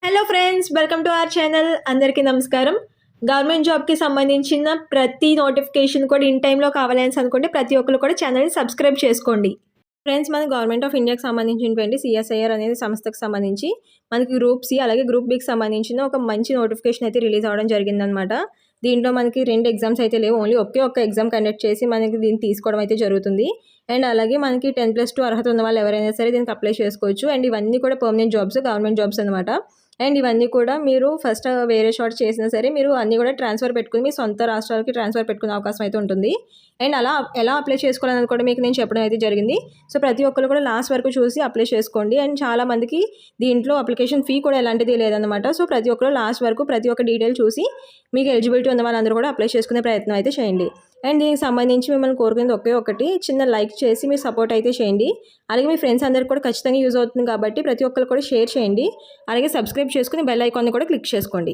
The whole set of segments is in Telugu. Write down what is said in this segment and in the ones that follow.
Hello friends, welcome to our channel. అందరికీ నమస్కారం. గవర్నమెంట్ జాబ్కి సంబంధించిన ప్రతి నోటిఫికేషన్ కూడా ఇన్ టైంలో కావాలని అనుకుంటే ప్రతి ఒక్కరు కూడా ఛానల్ని సబ్స్క్రైబ్ చేసుకోండి. ఫ్రెండ్స్, మన గవర్నమెంట్ ఆఫ్ ఇండియాకి సంబంధించినటువంటి సిఎస్ఐఆర్ అనేది సంస్థకు సంబంధించి మనకి గ్రూప్ సి అలాగే గ్రూప్ బికి సంబంధించిన ఒక మంచి నోటిఫికేషన్ అయితే రిలీజ్ అవ్వడం జరిగిందనమాట. దీంట్లో మనకి 2 ఎగ్జామ్స్ అయితే లేవు, ఓన్లీ ఒక్క ఎగ్జామ్ కండక్ట్ చేసి మనకి దీన్ని తీసుకోవడం అయితే జరుగుతుంది. అండ్ అలాగే మనకి 10+2 అర్హత ఉన్న వాళ్ళు ఎవరైనా సరే దీనికి అప్లై చేసుకోవచ్చు. అండ్ ఇవన్నీ కూడా పర్మనెంట్ జాబ్స్, గవర్నమెంట్ జాబ్స్ అనమాట. అండ్ ఇవన్నీ కూడా మీరు ఫస్ట్ వేరే షార్ట్ చేసినా సరే మీరు అన్నీ కూడా ట్రాన్స్ఫర్ పెట్టుకుని మీ సొంత రాష్ట్రాలకి ట్రాన్స్ఫర్ పెట్టుకునే అవకాశం అయితే ఉంటుంది. అండ్ అలా ఎలా అప్లై చేసుకోవాలని కూడా మీకు నేను చెప్పడం అయితే జరిగింది. సో ప్రతి ఒక్కరు కూడా లాస్ట్ వరకు చూసి అప్లై చేసుకోండి. అండ్ చాలామందికి దీంట్లో అప్లికేషన్ ఫీ కూడా ఎలాంటిది లేదనమాట. సో ప్రతి ఒక్కరు లాస్ట్ వరకు ప్రతి ఒక్క డీటెయిల్ చూసి మీకు ఎలిజిబిలిటీ ఉన్న వాళ్ళందరూ కూడా అప్లై చేసుకునే ప్రయత్నం అయితే చేయండి. అండ్ దీనికి సంబంధించి మిమ్మల్ని కోరుకునేది ఒకటి చిన్న లైక్ చేసి మీరు సపోర్ట్ అయితే చేయండి. అలాగే మీ ఫ్రెండ్స్ అందరికీ కూడా ఖచ్చితంగా యూజ్ అవుతుంది కాబట్టి ప్రతి ఒక్కరు కూడా షేర్ చేయండి. అలాగే సబ్స్క్రైబ్ చేసుకుని బెల్ ఐకాన్ని కూడా క్లిక్ చేసుకోండి.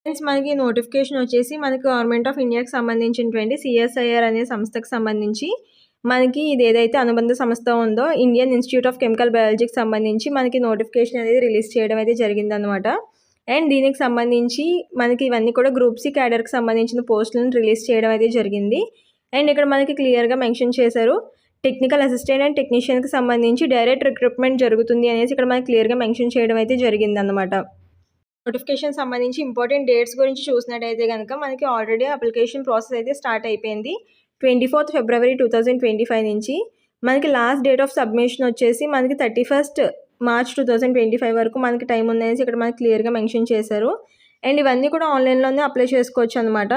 ఫ్రెండ్స్, మనకి నోటిఫికేషన్ వచ్చేసి మనకి గవర్నమెంట్ ఆఫ్ ఇండియాకి సంబంధించినటువంటి సిఎస్ఐఆర్ అనే సంస్థకు సంబంధించి మనకి ఇది ఏదైతే అనుబంధ సంస్థ ఉందో ఇండియన్ ఇన్స్టిట్యూట్ ఆఫ్ కెమికల్ బయాలజీకి సంబంధించి మనకి నోటిఫికేషన్ అనేది రిలీజ్ చేయడం అయితే జరిగిందనమాట. అండ్ దీనికి సంబంధించి మనకి ఇవన్నీ కూడా గ్రూప్ సి క్యాడర్కి సంబంధించిన పోస్టులను రిలీజ్ చేయడం అయితే జరిగింది. అండ్ ఇక్కడ మనకి క్లియర్గా మెన్షన్ చేశారు, టెక్నికల్ అసిస్టెంట్ అండ్ టెక్నీషియన్కి సంబంధించి డైరెక్ట్ రిక్రూట్మెంట్ జరుగుతుంది అనేసి ఇక్కడ మనకి క్లియర్గా మెన్షన్ చేయడం అయితే జరిగిందనమాట. నోటిఫికేషన్ సంబంధించి ఇంపార్టెంట్ డేట్స్ గురించి చూసినట్టయితే కనుక మనకి ఆల్రెడీ అప్లికేషన్ ప్రాసెస్ అయితే స్టార్ట్ అయిపోయింది. 24th February 2025 నుంచి మనకి లాస్ట్ డేట్ ఆఫ్ సబ్మిషన్ వచ్చేసి మనకి 31st March 2025 వరకు మనకి టైం ఉందనేసి ఇక్కడ మనకి క్లియర్గా మెన్షన్ చేశారు. అండ్ ఇవన్నీ కూడా ఆన్లైన్లోనే అప్లై చేసుకోవచ్చు అనమాట.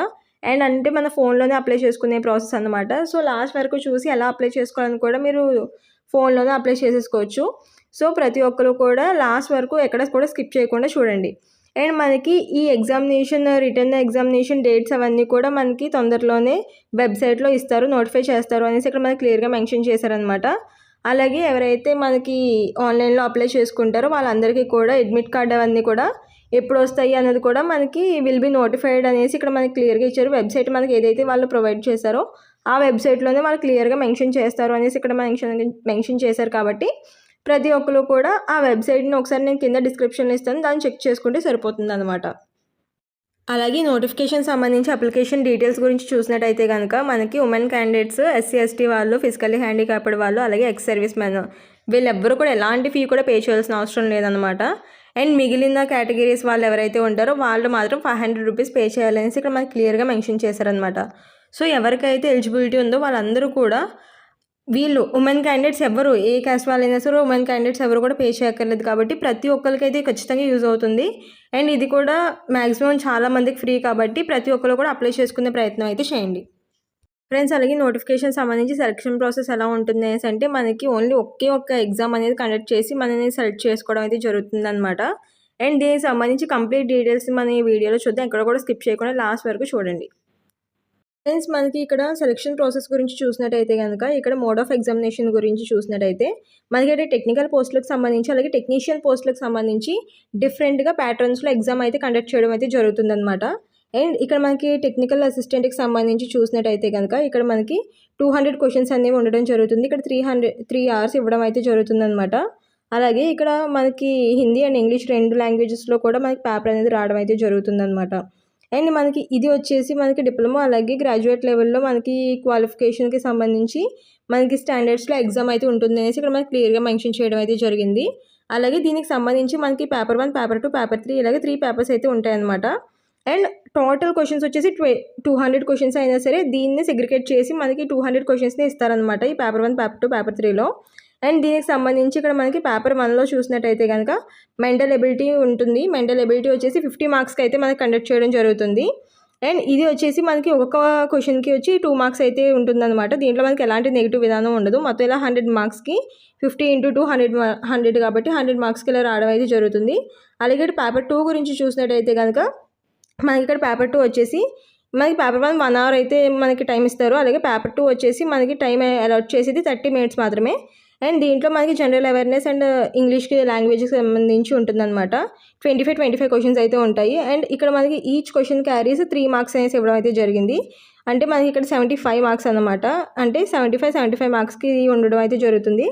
అండ్ అంటే మన ఫోన్లోనే అప్లై చేసుకునే ప్రాసెస్ అనమాట. సో లాస్ట్ వరకు చూసి ఎలా అప్లై చేసుకోవాలని కూడా మీరు ఫోన్లోనే అప్లై చేసేసుకోవచ్చు. సో ప్రతి ఒక్కరు కూడా లాస్ట్ వరకు ఎక్కడ కూడా స్కిప్ చేయకుండా చూడండి. అండ్ మనకి ఈ రిటర్న్ ఎగ్జామినేషన్ డేట్స్ అవన్నీ కూడా మనకి తొందరలోనే వెబ్సైట్లో ఇస్తారు, నోటిఫై చేస్తారు అనేసి ఇక్కడ మనకి క్లియర్గా మెన్షన్ చేశారనమాట. అలాగే ఎవరైతే మనకి ఆన్లైన్లో అప్లై చేసుకుంటారో వాళ్ళందరికీ కూడా అడ్మిట్ కార్డ్ అవన్నీ కూడా ఎప్పుడు వస్తాయి అన్నది కూడా మనకి విల్ బి నోటిఫైడ్ అనేసి ఇక్కడ మనకి క్లియర్గా ఇచ్చారు. వెబ్సైట్ మనకి ఏదైతే వాళ్ళు ప్రొవైడ్ చేశారో ఆ వెబ్సైట్లోనే వాళ్ళు క్లియర్గా మెన్షన్ చేస్తారు అనేసి ఇక్కడ మెన్షన్ చేశారు. కాబట్టి ప్రతి ఒక్కరు కూడా ఆ వెబ్సైట్ని ఒకసారి నేను కింద డిస్క్రిప్షన్లో ఇస్తాను, దాన్ని చెక్ చేసుకుంటే సరిపోతుంది అనమాట. అలాగే నోటిఫికేషన్ సంబంధించి అప్లికేషన్ డీటెయిల్స్ గురించి చూసినట్టయితే కనుక మనకి ఉమెన్ క్యాండిడేట్స్, ఎస్సీ ఎస్టీ వాళ్ళు, ఫిజికల్లీ హ్యాండిక్యాప్డ్ వాళ్ళు, అలాగే ఎక్స్ సర్వీస్ మెన్ వీళ్ళెవ్వరూ కూడా ఎలాంటి ఫీ కూడా పే చేయాల్సిన అవసరం లేదనమాట. అండ్ మిగిలిన కేటగిరీస్ వాళ్ళు ఎవరైతే ఉంటారో వాళ్ళు మాత్రం 500 రూపీస్ పే చేయాలనేసి ఇక్కడ మనకి క్లియర్గా మెన్షన్ చేశారనమాట. సో ఎవరికైతే ఎలిజిబిలిటీ ఉందో వాళ్ళందరూ కూడా వీళ్ళు ఉమెన్ క్యాండిడేట్స్ ఎవరు ఏ క్యాస్ట్ వాళ్ళైనా సరే ఉమెన్ క్యాండిడేట్స్ ఎవరు కూడా పే చేయక్కర్లేదు. కాబట్టి ప్రతి ఒక్కరికైతే ఖచ్చితంగా యూజ్ అవుతుంది. అండ్ ఇది కూడా మ్యాక్సిమం చాలా మందికి ఫ్రీ కాబట్టి ప్రతి ఒక్కరు కూడా అప్లై చేసుకునే ప్రయత్నం అయితే చేయండి. ఫ్రెండ్స్, అలాగే నోటిఫికేషన్ సంబంధించి సెలక్షన్ ప్రాసెస్ ఎలా ఉంటుంది అనేసి అంటే మనకి ఓన్లీ ఒక్క ఎగ్జామ్ అనేది కండక్ట్ చేసి మనని సెలెక్ట్ చేసుకోవడం అయితే జరుగుతుంది అనమాట. అండ్ దీనికి సంబంధించి కంప్లీట్ డీటెయిల్స్ మన ఈ వీడియోలో చూద్దాం, ఎక్కడ కూడా స్కిప్ చేయకుండా లాస్ట్ వరకు చూడండి. ఫ్రెండ్స్, మనకి ఇక్కడ సెలక్షన్ ప్రాసెస్ గురించి చూసినట్టయితే కనుక ఇక్కడ మోడ్ ఆఫ్ ఎగ్జామినేషన్ గురించి చూసినట్టయితే మనకి అయితే టెక్నికల్ పోస్టులకు సంబంధించి అలాగే టెక్నీషియన్ పోస్టులకు సంబంధించి డిఫరెంట్గా ప్యాటర్న్స్లో ఎగ్జామ్ అయితే కండక్ట్ చేయడం అయితే జరుగుతుందన్నమాట. అండ్ ఇక్కడ మనకి టెక్నికల్ అసిస్టెంట్కి సంబంధించి చూసినట్టయితే కనుక ఇక్కడ మనకి 200 క్వశ్చన్స్ అనేవి ఉండడం జరుగుతుంది. ఇక్కడ 3 hours ఇవ్వడం అయితే జరుగుతుందన్నమాట. అలాగే ఇక్కడ మనకి హిందీ అండ్ ఇంగ్లీష్ 2 లాంగ్వేజెస్లో కూడా మనకి పేపర్ అనేది రావడం అయితే జరుగుతుందన్నమాట. అండ్ మనకి ఇది వచ్చేసి మనకి డిప్లొమా అలాగే గ్రాడ్యుయేట్ లెవెల్లో మనకి క్వాలిఫికేషన్కి సంబంధించి మనకి స్టాండర్డ్స్లో ఎగ్జామ్ అయితే ఉంటుంది అనేసి ఇక్కడ మనకి క్లియర్గా మెన్షన్ చేయడం అయితే జరిగింది. అలాగే దీనికి సంబంధించి మనకి పేపర్ 1, పేపర్ 2, పేపర్ 3 ఇలాగే 3 పేపర్స్ అయితే ఉంటాయన్నమాట. అండ్ టోటల్ క్వశ్చన్స్ వచ్చేసి 200 క్వశ్చన్స్ అయినా సరే దీన్ని సెగ్రిగేట్ చేసి మనకి 200 క్వశ్చన్స్ని ఇస్తారనమాట ఈ పేపర్ 1, పేపర్ 2, పేపర్ 3లో. అండ్ దీనికి సంబంధించి ఇక్కడ మనకి పేపర్ 1లో చూసినట్టయితే కనుక మెంటల్ ఎబిలిటీ ఉంటుంది. మెంటల్ ఎబిలిటీ వచ్చేసి 50 మార్క్స్కి అయితే మనకి కండక్ట్ చేయడం జరుగుతుంది. అండ్ ఇది వచ్చేసి మనకి ఒక్కొక్క క్వశ్చన్కి వచ్చి 2 మార్క్స్ అయితే ఉంటుందన్నమాట. దీంట్లో మనకి ఎలాంటి నెగిటివ్ విధానం ఉండదు. మొత్తం ఇలా 100 మార్క్స్కి 50 × 2 100 కాబట్టి 100 మార్క్స్కి ఇలా రావడం అయితే జరుగుతుంది. అలాగే పేపర్ 2 గురించి చూసినట్టయితే కనుక మనకి ఇక్కడ పేపర్ 2 వచ్చేసి మనకి పేపర్ 1 hour అయితే మనకి టైం ఇస్తారు. అలాగే పేపర్ 2 వచ్చేసి మనకి టైం అలాట్ చేసేది 30 minutes మాత్రమే. అండ్ దీంట్లో మనకి జనరల్ అవేర్నెస్ అండ్ ఇంగ్లీష్కి లాంగ్వేజ్కి సంబంధించి ఉంటుందన్నమాట. 25 క్వశ్చన్స్ అయితే ఉంటాయి. అండ్ ఇక్కడ మనకి ఈచ్ క్వశ్చన్ క్యారీస్ 3 మార్క్స్ అనేసి ఇవ్వడం అయితే జరిగింది. అంటే మనకి ఇక్కడ 75 మార్క్స్ అనమాట. అంటే 75 మార్క్స్కి ఉండడం అయితే జరుగుతుంది.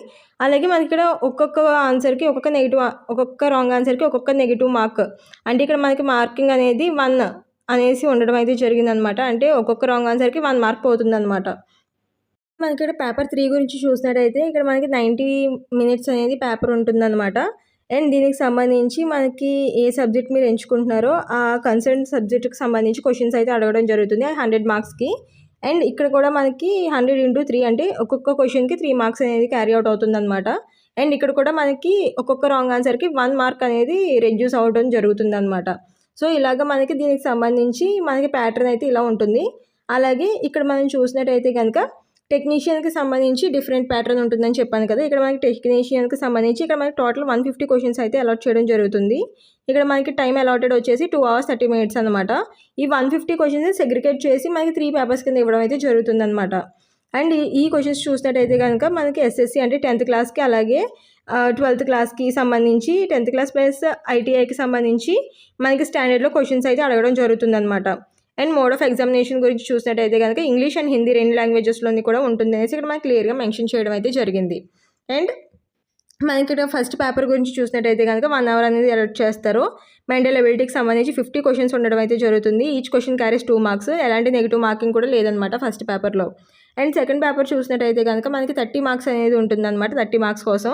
అలాగే మనకి ఇక్కడ ఒక్కొక్క ఆన్సర్కి ఒక్కొక్క రాంగ్ ఆన్సర్కి ఒక్కొక్క నెగిటివ్ మార్క్. అంటే ఇక్కడ మనకి మార్కింగ్ అనేది 1 అనేసి ఉండడం అయితే జరిగిందనమాట. అంటే ఒక్కొక్క రాంగ్ ఆన్సర్కి 1 మార్క్ పోతుందన్నమాట. మనకి ఇక్కడ పేపర్ 3 గురించి చూసినట్టయితే ఇక్కడ మనకి 90 మినిట్స్ అనేది పేపర్ ఉంటుందన్నమాట. అండ్ దీనికి సంబంధించి మనకి ఏ సబ్జెక్ట్ మీరు ఎంచుకుంటున్నారో ఆ కన్సర్న్ సబ్జెక్ట్కి సంబంధించి క్వశ్చన్స్ అయితే అడగడం జరుగుతుంది 100 మార్క్స్కి. అండ్ ఇక్కడ కూడా మనకి 100 × 3 అంటే ఒక్కొక్క క్వశ్చన్కి 3 మార్క్స్ అనేది క్యారీ అవుట్ అవుతుందన్నమాట. అండ్ ఇక్కడ కూడా మనకి ఒక్కొక్క రాంగ్ ఆన్సర్కి 1 మార్క్ అనేది రెడ్యూస్ అవ్వడం జరుగుతుందన్నమాట. సో ఇలాగ మనకి దీనికి సంబంధించి మనకి ప్యాటర్న్ అయితే ఇలా ఉంటుంది. అలాగే ఇక్కడ మనం చూసినట్టయితే కనుక టెక్నీషియన్కి సంబంధించి డిఫరెంట్ ప్యాటర్న్ ఉంటుందని చెప్పాను కదా. ఇక్కడ మనకి టెక్నీషియన్కి సంబంధించి ఇక్కడ మనకి టోటల్ 150 క్వశ్చన్స్ అయితే అలాట్ చేయడం జరుగుతుంది. ఇక్కడ మనకి టైం అలాటెడ్ వచ్చేసి 2 hours 30 minutes అనమాట. ఈ 150 క్వశ్చన్స్ సెగ్రిగేట్ చేసి మనకి 3 పేపర్స్ కింద ఇవ్వడం అయితే జరుగుతుందన్నమాట. అండ్ ఈ క్వశ్చన్స్ చూసినట్టయితే కనుక మనకి ఎస్ఎస్సి అంటే 10th క్లాస్కి అలాగే 12th క్లాస్కి సంబంధించి 10th క్లాస్ ప్లస్ ఐటీఐకి సంబంధించి మనకి స్టాండర్డ్లో క్వశ్చన్స్ అయితే అడగడం జరుగుతుందన్నమాట. అండ్ మోడ్ ఆఫ్ ఎగ్జామినేషన్ గురించి చూసినట్టయితే కనుక ఇంగ్లీష్ అండ్ హిందీ 2 లాంగ్వేజెస్లోని కూడా ఉంటుంది అనేసి ఇక్కడ మనకి క్లియర్గా మెన్షన్ చేయడం అయితే జరిగింది. అండ్ మనకి ఇక్కడ ఫస్ట్ పేపర్ గురించి చూసినట్టయితే కనుక 1 hour అనేది అలర్ట్ చేస్తారు. మెంటల్ ఎబిలిటీకి సంబంధించి 50 క్వశ్చన్స్ ఉండడం అయితే జరుగుతుంది. Each question carries 2 marks. ఎలాంటి నెగిటివ్ మార్కింగ్ కూడా లేదనమాట ఫస్ట్ పేపర్లో. అండ్ సెకండ్ పేపర్ చూసినట్టయితే కనుక మనకి 30 మార్క్స్ అనేది ఉంటుందన్నమాట. 30 మార్క్స్ కోసం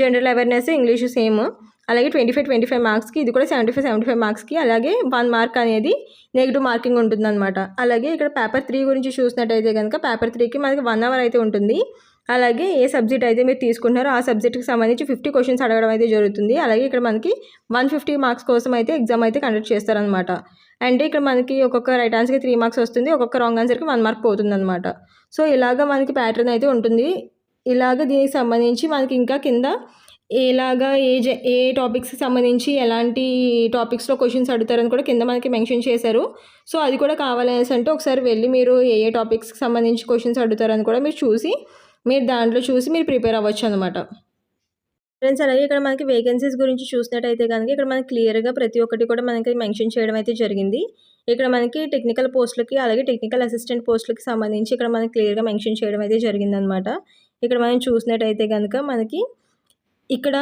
జనరల్ అవేర్నెస్ ఇంగ్లీష్ సేమ్. అలాగే 25 మార్క్స్కి ఇది కూడా 75 మార్క్స్కి అలాగే 1 మార్క్ అనేది నెగిటివ్ మార్కింగ్ ఉంటుందన్నమాట. అలాగే ఇక్కడ పేపర్ 3 గురించి చూసినట్టయితే కనుక పేపర్ 3కి మనకి 1 hour అయితే ఉంటుంది. అలాగే ఏ సబ్జెక్ట్ అయితే మీరు తీసుకుంటున్నారో ఆ సబ్జెక్ట్కి సంబంధించి 50 క్వశ్చన్స్ అడగడం అయితే జరుగుతుంది. అలాగే ఇక్కడ మనకి 150 మార్క్స్ కోసం అయితే ఎగ్జామ్ అయితే కండక్ట్ చేస్తారనమాట. అంటే ఇక్కడ మనకి ఒక్కొక్క రైట్ ఆన్సర్కి 3 మార్క్స్ వస్తుంది, ఒక్కొక్క రాంగ్ ఆన్సర్కి 1 మార్క్ పోతుందన్నమాట. సో ఇలాగ మనకి ప్యాటర్న్ అయితే ఉంటుంది. ఇలాగ దీనికి సంబంధించి మనకి ఇంకా కింద ఎలాగా ఏ టాపిక్స్కి సంబంధించి ఎలాంటి టాపిక్స్లో క్వశ్చన్స్ అడుగుతారని కూడా కింద మనకి మెన్షన్ చేశారు. సో అది కూడా కావాలనేసి అంటే ఒకసారి వెళ్ళి మీరు ఏ టాపిక్స్కి సంబంధించి క్వశ్చన్స్ అడుగుతారని కూడా మీరు దాంట్లో చూసి మీరు ప్రిపేర్ అవ్వచ్చు అనమాట. ఫ్రెండ్స్ అలాగే ఇక్కడ మనకి వేకెన్సీస్ గురించి చూసినట్టయితే కనుక ఇక్కడ మనకి క్లియర్గా ప్రతి ఒక్కటి కూడా మనకి మెన్షన్ చేయడం అయితే జరిగింది. ఇక్కడ మనకి టెక్నికల్ పోస్టులకి అలాగే టెక్నికల్ అసిస్టెంట్ పోస్టులకి సంబంధించి ఇక్కడ మనకి క్లియర్గా మెన్షన్ చేయడం అయితే జరిగిందనమాట. ఇక్కడ మనం చూసినట్టయితే కనుక మనకి ఇక్కడ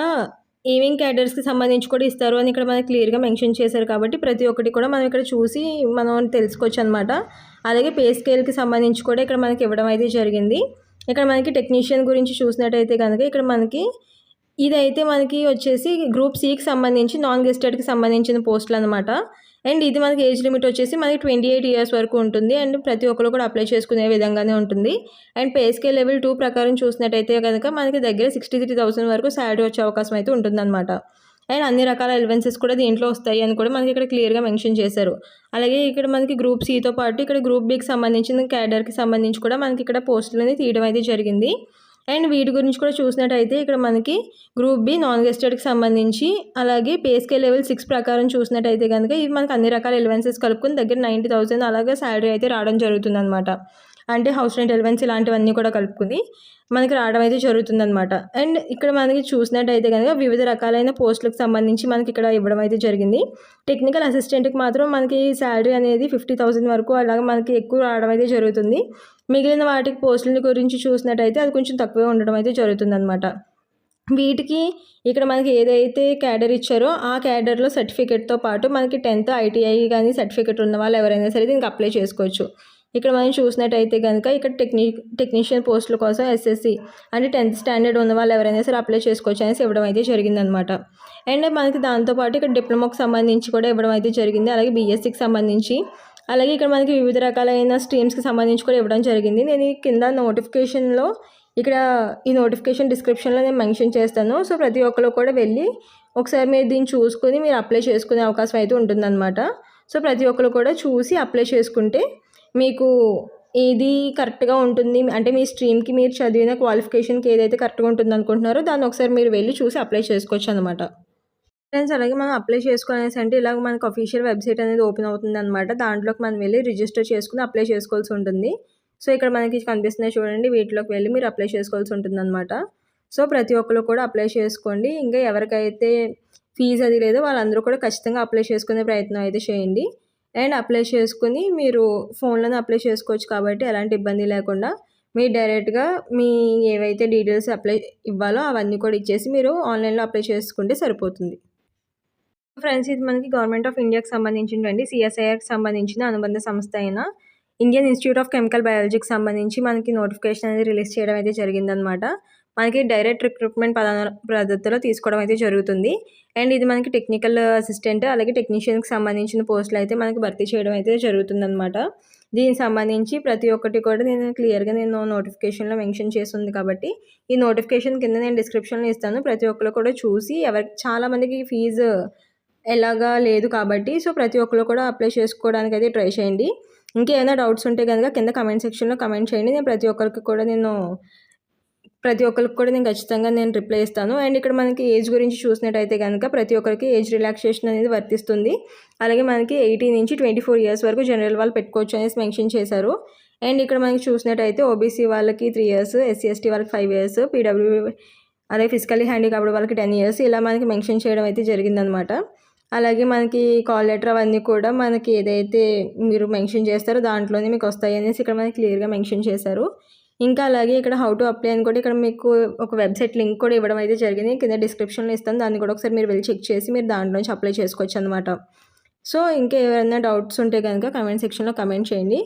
ఏమేం క్యాడర్స్కి సంబంధించి కూడా ఇస్తారు అని ఇక్కడ మనకి క్లియర్గా మెన్షన్ చేశారు. కాబట్టి ప్రతి ఒక్కటి కూడా మనం ఇక్కడ చూసి మనం తెలుసుకోవచ్చు అనమాట. అలాగే పే స్కేల్కి సంబంధించి కూడా ఇక్కడ మనకి ఇవ్వడం అయితే జరిగింది. ఇక్కడ మనకి టెక్నీషియన్ గురించి చూసినట్టయితే కనుక ఇక్కడ మనకి ఇదైతే మనకి వచ్చేసి గ్రూప్ సికి సంబంధించి నాన్ గెస్టెడ్కి సంబంధించిన పోస్టులు అనమాట. అండ్ ఇది మనకి ఏజ్ లిమిట్ వచ్చేసి మనకి 28 years వరకు ఉంటుంది. అండ్ ప్రతి ఒక్కరు కూడా అప్లై చేసుకునే విధంగానే ఉంటుంది. అండ్ పే స్కేల్ లెవెల్ 2 ప్రకారం చూసినట్టయితే కనుక మనకి దగ్గర 63,000 వరకు శాలరీ వచ్చే అవకాశం అయితే ఉంటుందన్నమాట. అండ్ అన్ని రకాల ఎలివెన్సెస్ కూడా దీంట్లో వస్తాయి అని కూడా మనకి ఇక్కడ క్లియర్గా మెన్షన్ చేశారు. అలాగే ఇక్కడ మనకి గ్రూప్ సితో పాటు ఇక్కడ గ్రూప్ బికి సంబంధించిన క్యాడర్కి సంబంధించి కూడా మనకి ఇక్కడ పోస్టులని తీయడం అయితే జరిగింది. అండ్ వీటి గురించి కూడా చూసినట్టయితే ఇక్కడ మనకి గ్రూప్ బి నాన్ గెస్టెడ్కి సంబంధించి అలాగే పే స్కేల్ లెవెల్ 6 ప్రకారం చూసినట్టయితే కనుక ఇవి మనకి అన్ని రకాల ఎలివెన్సెస్ కలుపుకొని దగ్గర 90,000 అలాగే శాలరీ అయితే రావడం జరుగుతుంది అనమాట. అంటే హౌస్ రెంట్ ఎలివెన్స్ ఇలాంటివన్నీ కూడా కలుపుకుని మనకి రావడం అయితే జరుగుతుందన్నమాట. అండ్ ఇక్కడ మనకి చూసినట్టయితే కనుక వివిధ రకాలైన పోస్టులకు సంబంధించి మనకి ఇక్కడ ఇవ్వడం అయితే జరిగింది. టెక్నికల్ అసిస్టెంట్కి మాత్రం మనకి శాలరీ అనేది 50,000 వరకు అలాగే మనకి ఎక్కువ రావడం అయితే జరుగుతుంది. మిగిలిన వాటికి పోస్టుల గురించి చూసినట్టయితే అది కొంచెం తక్కువే ఉండడం అయితే జరుగుతుందన్నమాట. వీటికి ఇక్కడ మనకి ఏదైతే క్యాడర్ ఇచ్చారో ఆ క్యాడర్లో సర్టిఫికేట్తో పాటు మనకి 10th ఐటీఐ కానీ సర్టిఫికేట్ ఉన్న వాళ్ళు ఎవరైనా సరే దీనికి అప్లై చేసుకోవచ్చు. ఇక్కడ మనం చూసినట్టయితే కనుక ఇక్కడ టెక్నీషియన్ పోస్టుల కోసం ఎస్ఎస్సి అంటే 10th స్టాండర్డ్ ఉన్న వాళ్ళు ఎవరైనా సరే అప్లై చేసుకోవచ్చు అనేసి ఇవ్వడం అయితే జరిగిందనమాట. అండ్ మనకి దాంతోపాటు ఇక్కడ డిప్లొమాకి సంబంధించి కూడా ఇవ్వడం అయితే జరిగింది. అలాగే బీఎస్సీకి సంబంధించి అలాగే ఇక్కడ మనకి వివిధ రకాలైన స్ట్రీమ్స్కి సంబంధించి కూడా ఇవ్వడం జరిగింది. నేను ఈ కింద నోటిఫికేషన్లో ఇక్కడ ఈ నోటిఫికేషన్ డిస్క్రిప్షన్లో నేను మెన్షన్ చేస్తాను. సో ప్రతి ఒక్కరు కూడా వెళ్ళి ఒకసారి మీరు దీన్ని చూసుకొని మీరు అప్లై చేసుకునే అవకాశం అయితే ఉంటుందన్నమాట. సో ప్రతి ఒక్కరు కూడా చూసి అప్లై చేసుకుంటే మీకు ఏది కరెక్ట్గా ఉంటుంది అంటే మీ స్ట్రీమ్కి మీరు చదివిన క్వాలిఫికేషన్కి ఏదైతే కరెక్ట్గా ఉంటుంది అనుకుంటున్నారో దాన్ని ఒకసారి మీరు వెళ్ళి చూసి అప్లై చేసుకోవచ్చు అనమాట. ఫ్రెండ్స్ అలాగే మనం అప్లై చేసుకోవాలనేసి అంటే ఇలాగ మనకు అఫీషియల్ వెబ్సైట్ అనేది ఓపెన్ అవుతుంది అనమాట. దాంట్లోకి మనం వెళ్ళి రిజిస్టర్ చేసుకుని అప్లై చేసుకోవాల్సి ఉంటుంది. సో ఇక్కడ మనకి కనిపిస్తున్నాయి చూడండి, వీటిలోకి వెళ్ళి మీరు అప్లై చేసుకోవాల్సి ఉంటుంది అనమాట. సో ప్రతి ఒక్కరు కూడా అప్లై చేసుకోండి. ఇంకా ఎవరికైతే ఫీజు అది లేదో వాళ్ళందరూ కూడా ఖచ్చితంగా అప్లై చేసుకునే ప్రయత్నం అయితే చేయండి. అండ్ అప్లై చేసుకుని మీరు ఫోన్లోనే అప్లై చేసుకోవచ్చు కాబట్టి ఎలాంటి ఇబ్బంది లేకుండా మీరు డైరెక్ట్గా మీ ఏవైతే డీటెయిల్స్ అప్లై ఇవ్వాలో అవన్నీ కూడా ఇచ్చేసి మీరు ఆన్లైన్లో అప్లై చేసుకుంటే సరిపోతుంది. ఫ్రెండ్స్, ఇది మనకి గవర్నమెంట్ ఆఫ్ ఇండియాకి సంబంధించినటువంటి సిఎస్ఐఆర్కి సంబంధించిన అనుబంధ సంస్థ అయిన ఇండియన్ ఇన్స్టిట్యూట్ ఆఫ్ కెమికల్ బయాలజీకి సంబంధించి మనకి నోటిఫికేషన్ అనేది రిలీజ్ చేయడం అయితే జరిగిందనమాట. మనకి డైరెక్ట్ రిక్రూట్మెంట్ పద్ధతిలో తీసుకోవడం అయితే జరుగుతుంది. అండ్ ఇది మనకి టెక్నికల్ అసిస్టెంట్ అలాగే టెక్నీషియన్కి సంబంధించిన పోస్టులు అయితే మనకి భర్తీ చేయడం అయితే జరుగుతుందన్నమాట. దీనికి సంబంధించి ప్రతి ఒక్కటి కూడా క్లియర్గా నోటిఫికేషన్లో మెన్షన్ చేస్తుంది కాబట్టి ఈ నోటిఫికేషన్ కింద నేను డిస్క్రిప్షన్లో ఇస్తాను. ప్రతి ఒక్కరు కూడా చూసి చాలామందికి ఫీజు ఎలాగా లేదు కాబట్టి సో ప్రతి ఒక్కరు కూడా అప్లై చేసుకోవడానికి అయితే ట్రై చేయండి. ఇంకేమైనా డౌట్స్ ఉంటే కనుక కింద కమెంట్ సెక్షన్లో కమెంట్ చేయండి. ప్రతి ఒక్కరికి కూడా ఖచ్చితంగా రిప్లై ఇస్తాను. అండ్ ఇక్కడ మనకి ఏజ్ గురించి చూసినట్టయితే కనుక ప్రతి ఒక్కరికి ఏజ్ రిలాక్సేషన్ అనేది వర్తిస్తుంది. అలాగే మనకి 18 నుంచి 24 ఇయర్స్ వరకు జనరల్ వాళ్ళు పెట్టుకోవచ్చు అనేసి మెన్షన్ చేశారు. అండ్ ఇక్కడ మనకి చూసినట్టయితే ఓబీసీ వాళ్ళకి 3 ఇయర్స్, ఎస్సీ ఎస్టీ వాళ్ళకి 5 ఇయర్స్, పీడబ్ల్యూ అలాగే ఫిజికల్లీ హ్యాండిక్యాప్డ్ వాళ్ళకి 10 ఇయర్స్ ఇలా మనకి మెన్షన్ చేయడం అయితే జరిగిందనమాట. అలాగే మనకి కాల్ లెటర్ అవన్నీ కూడా మనకి ఏదైతే మీరు మెన్షన్ చేస్తారో దాంట్లోనే మీకు వస్తాయి అనేసి ఇక్కడ మనకి క్లియర్గా మెన్షన్ చేశారు. ఇంకా అలాగే ఇక్కడ హౌ టు అప్లై అని కూడా ఇక్కడ మీకు ఒక వెబ్సైట్ లింక్ కూడా ఇవ్వడం అయితే జరిగింది. కింద డిస్క్రిప్షన్లో ఇస్తాను. దాన్ని కూడా ఒకసారి మీరు వెళ్ళి చెక్ చేసి మీరు దాంట్లోంచి అప్లై చేసుకోవచ్చు అనమాట. సో ఇంకా ఏమైనా డౌట్స్ ఉంటే కనుక కమెంట్ సెక్షన్లో కమెంట్ చేయండి.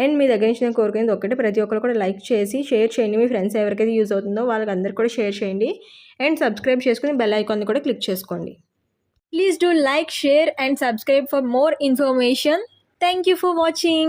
అండ్ మీ దగ్గర నుంచి నేను కోరుకునేది ఒకటే, ప్రతి ఒక్కరు కూడా లైక్ చేసి షేర్ చేయండి. మీ ఫ్రెండ్స్ ఎవరికైతే యూజ్ అవుతుందో వాళ్ళకి అందరికీ కూడా షేర్ చేయండి. అండ్ సబ్స్క్రైబ్ చేసుకుని బెల్ ఐకాన్ని కూడా క్లిక్ చేసుకోండి. Please do like, share and subscribe for more information. Thank you for watching.